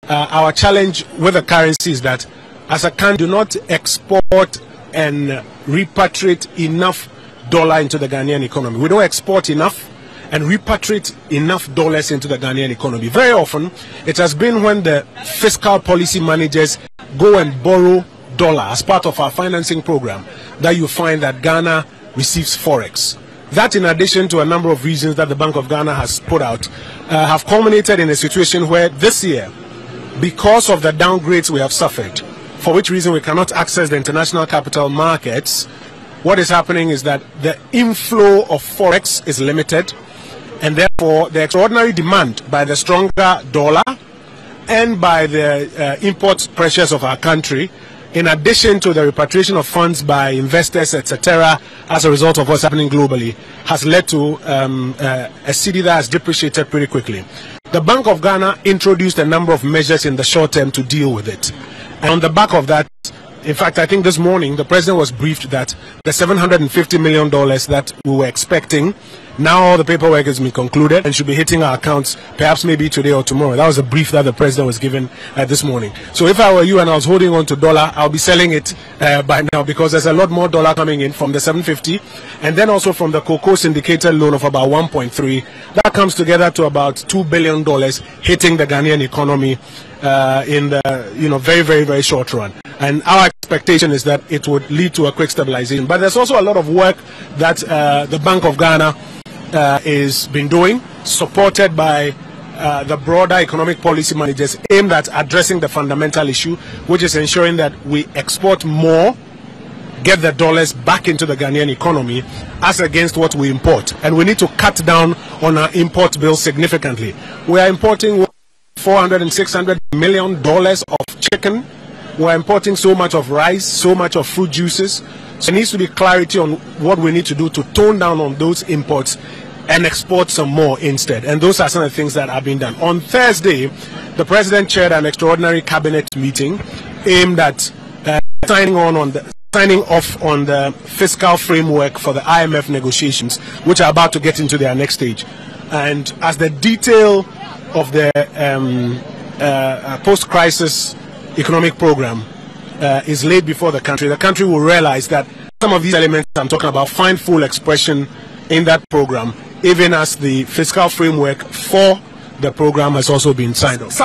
our challenge with the currency is that as a country, do not export and repatriate enough dollar into the Ghanaian economy. We don't export enough and repatriate enough dollars into the Ghanaian economy. Very often, it has been when the fiscal policy managers go and borrow dollar as part of our financing program that you find that Ghana receives forex. That, in addition to a number of reasons that the Bank of Ghana has put out, have culminated in a situation where this year, because of the downgrades we have suffered, for which reason we cannot access the international capital markets, what is happening is that the inflow of forex is limited, and therefore the extraordinary demand by the stronger dollar and by the import pressures of our country, in addition to the repatriation of funds by investors, etc., as a result of what's happening globally, has led to a cedi that has depreciated pretty quickly. The Bank of Ghana introduced a number of measures in the short term to deal with it. And on the back of that, in fact, I think this morning the president was briefed that the $750 million that we were expecting, now all the paperwork has been concluded and should be hitting our accounts perhaps maybe today or tomorrow. That was a brief that the president was given this morning. So if I were you and I was holding on to dollar, I'll be selling it by now, because there's a lot more dollar coming in from the 750 and then also from the cocoa syndicated loan of about 1.3. That comes together to about $2 billion hitting the Ghanaian economy in the very, very, very short run. And our expectation is that it would lead to a quick stabilization. But there's also a lot of work that the Bank of Ghana is been doing, supported by the broader economic policy managers, aimed at addressing the fundamental issue, which is ensuring that we export more, get the dollars back into the Ghanaian economy as against what we import. And we need to cut down on our import bill significantly. We are importing $400 and $600 million of chicken. We're importing so much of rice, so much of fruit juices. So there needs to be clarity on what we need to do to tone down on those imports and export some more instead. And those are some of the things that are being done. On Thursday, the president chaired an extraordinary cabinet meeting aimed at signing off on the fiscal framework for the IMF negotiations, which are about to get into their next stage. And as the detail of the post-crisis economic program is laid before the country will realize that some of these elements I'm talking about find full expression in that program, even as the fiscal framework for the program has also been signed off.